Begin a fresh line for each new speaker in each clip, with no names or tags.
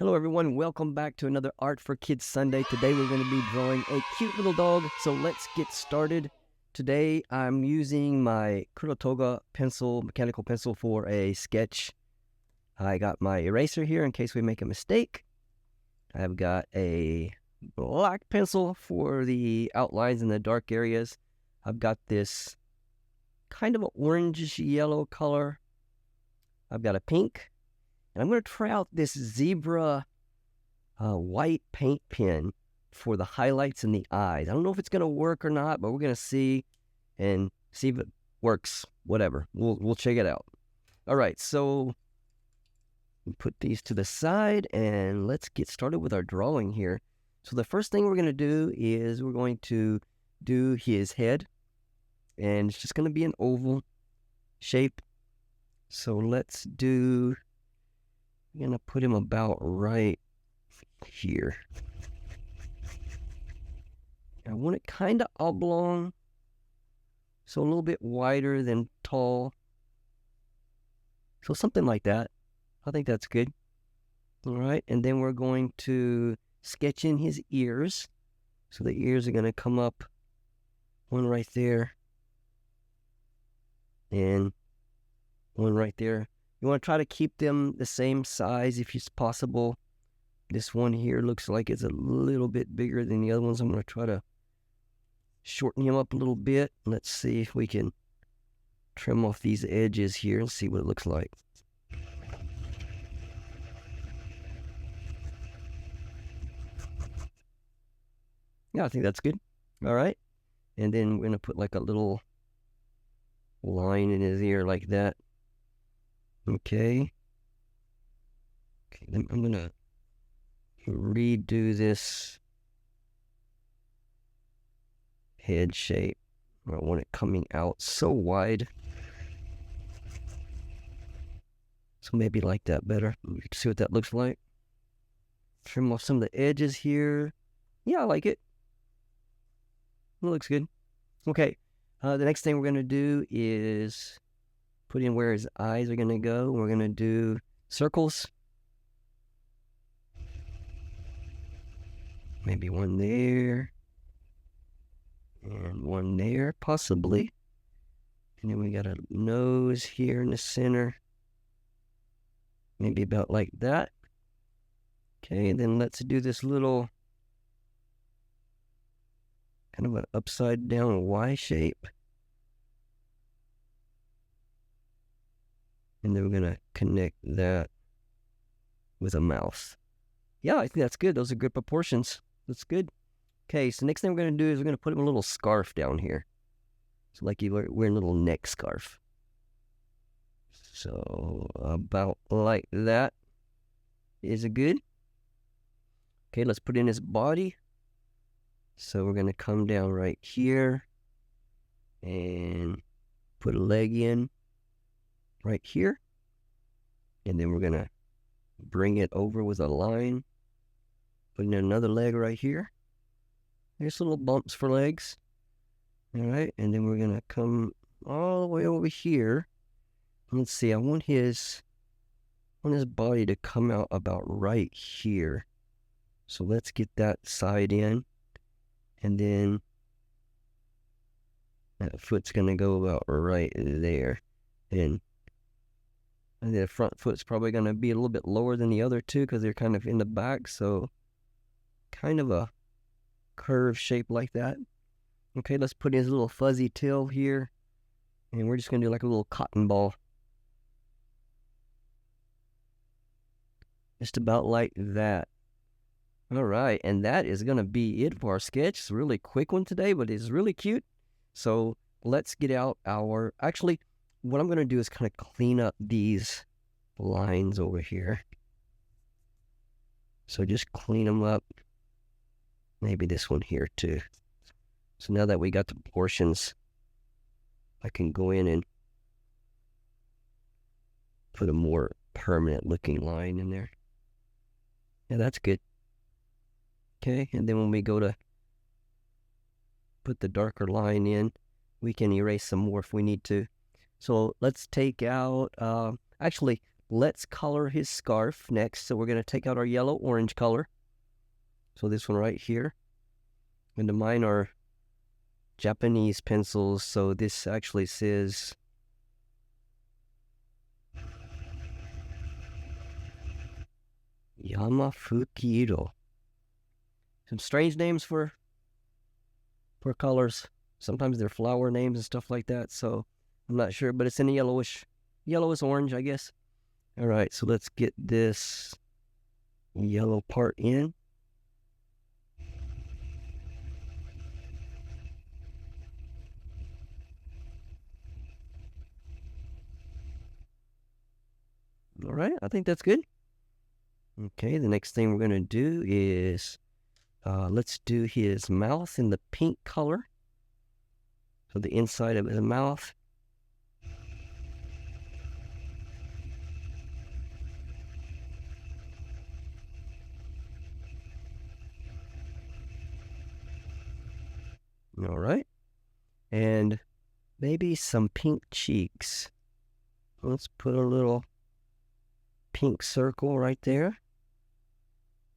Hello everyone, welcome back to another Art for Kids Sunday. Today we're going to be drawing a cute little dog, so let's get started. Today I'm using my Kurotoga pencil, mechanical pencil for a sketch. I got my eraser here in case we make a mistake. I've got a black pencil for the outlines in the dark areas. I've got this kind of an orange yellow color. I've got a pink. And I'm going to try out this zebra white paint pen for the highlights and the eyes. I don't know if it's going to work or not, but we're going to see and see if it works. Whatever. We'll check it out. All right, so we put these to the side and let's get started with our drawing here. So the first thing we're going to do is we're going to do his head, and it's just going to be an oval shape. So let's do... I'm going to put him about right here. I want it kind of oblong, so a little bit wider than tall. So something like that. I think that's good. All right, and then we're going to sketch in his ears. So the ears are going to come up, one right there, and one right there. You want to try to keep them the same size if it's possible. This one here looks like it's a little bit bigger than the other ones. I'm going to try to shorten him up a little bit. Let's see if we can trim off these edges here and see what it looks like. Yeah, I think that's good. All right. And then we're going to put like a little line in his ear like that. Okay, then I'm going to redo this head shape. I want it coming out so wide. So maybe like that better. You can see what that looks like. Trim off some of the edges here. Yeah, I like it. It looks good. Okay, the next thing we're going to do is put in where his eyes are going to go. We're going to do circles. Maybe one there. And one there, possibly. And then we got a nose here in the center. Maybe about like that. Okay, and then let's do this little kind of an upside down Y shape. And then we're going to connect that with a mouth. Yeah, I think that's good. Those are good proportions. That's good. Okay, so next thing we're going to do is we're going to put him a little scarf down here. So like you wear a little neck scarf. So about like that. Is it good? Okay, let's put in his body. So we're going to come down right here and put a leg in right here, and then we're gonna bring it over with a line, put in another leg right here. There's little bumps for legs. All right, and then we're gonna come all the way over here. Let's see, I want his body to come out about right here. So let's get that side in, and then that foot's gonna go about right there. And the front foot's probably going to be a little bit lower than the other two because they're kind of in the back. So kind of a curved shape like that. Okay, let's put in his little fuzzy tail here. And we're just going to do like a little cotton ball. Just about like that. All right, and that is going to be it for our sketch. It's a really quick one today, but it's really cute. So let's get out our... Actually, what I'm going to do is kind of clean up these lines over here. So just clean them up. Maybe this one here too. So now that we got the proportions, I can go in and put a more permanent looking line in there. Yeah, that's good. Okay, and then when we go to put the darker line in, we can erase some more if we need to. So let's take out, actually, let's color his scarf next. So we're going to take out our yellow-orange color. So this one right here. And mine are Japanese pencils. So this actually says Yamafukiro. Some strange names for colors. Sometimes they're flower names and stuff like that. So I'm not sure, but it's in a yellowish orange, I guess. All right, so let's get this yellow part in. All right, I think that's good. Okay, the next thing we're going to do is let's do his mouth in the pink color. So the inside of his mouth. All right. And maybe some pink cheeks. Let's put a little pink circle right there.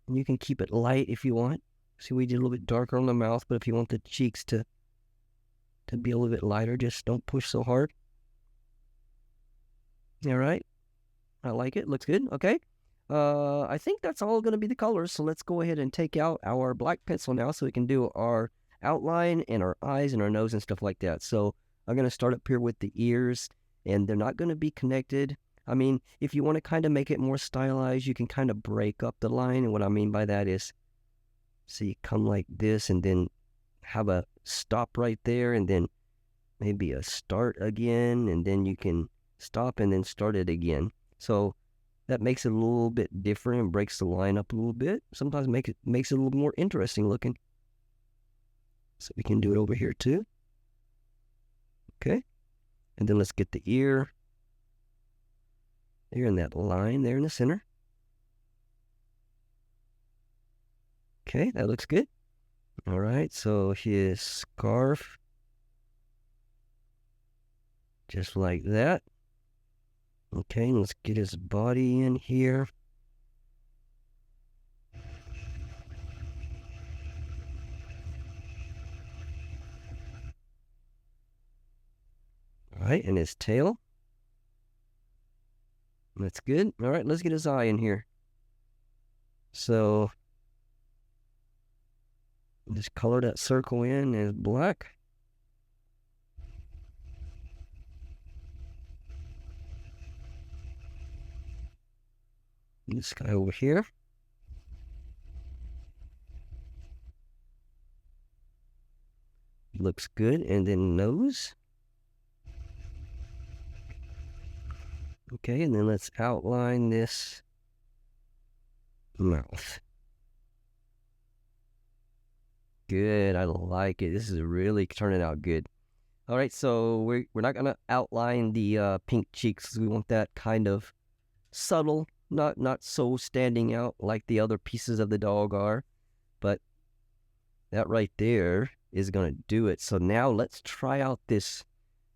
And you can keep it light if you want. See, we did a little bit darker on the mouth, but if you want the cheeks to be a little bit lighter, just don't push so hard. All right. I like it. Looks good. Okay. I think that's all going to be the colors. So let's go ahead and take out our black pencil now so we can do our outline and our eyes and our nose and stuff like that. So I'm going to start up here with the ears, and they're not going to be connected. I mean, if you want to kind of make it more stylized, you can kind of break up the line. And what I mean by that is, so you come like this and then have a stop right there and then maybe a start again, and then you can stop and then start it again. So that makes it a little bit different and breaks the line up a little bit. Sometimes makes it a little more interesting looking. So we can do it over here too. Okay. And then let's get the ear. There in that line there in the center. Okay, that looks good. All right, so his scarf. Just like that. Okay, let's get his body in here. All right, and his tail. That's good. All right, let's get his eye in here. So just color that circle in as black. This guy over here. Looks good. And then nose. Okay, and then let's outline this mouth. Good, I like it. This is really turning out good. All right, so we're not gonna outline the pink cheeks. We want that kind of subtle, not so standing out like the other pieces of the dog are. But that right there is gonna do it. So now let's try out this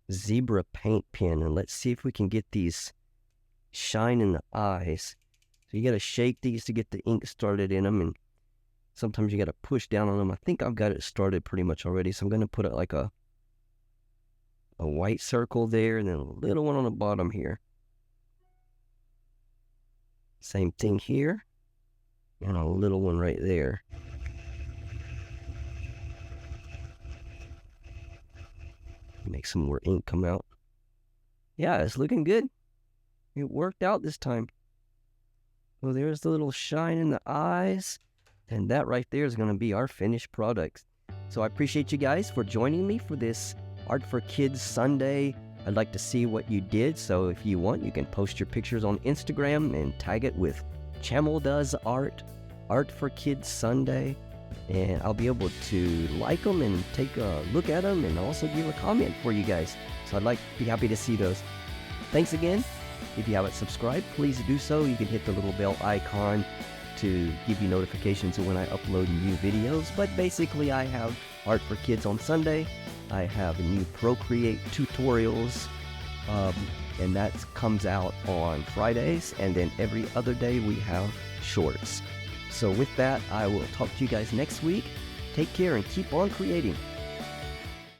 zebra paint pen and let's see if we can get these shine in the eyes. So you got to shake these to get the ink started in them, and sometimes you got to push down on them. I think I've got it started pretty much already, so I'm going to put it like a white circle there and then a little one on the bottom here. Same thing here and a little one right there. Make some more ink come out. Yeah, it's looking good. It worked out this time. Well, there's the little shine in the eyes. And that right there is going to be our finished product. So I appreciate you guys for joining me for this Art for Kids Sunday. I'd like to see what you did. So if you want, you can post your pictures on Instagram and tag it with Chamel Does Art, Art for Kids Sunday. And I'll be able to like them and take a look at them and also give a comment for you guys. So I'd be happy to see those. Thanks again. If you haven't subscribed, please do so. You can hit the little bell icon to give you notifications of when I upload new videos. But basically, I have Art for Kids on Sunday. I have new Procreate tutorials and that comes out on Fridays, and then every other day we have shorts. So with that, I will talk to you guys next week. Take care and keep on creating.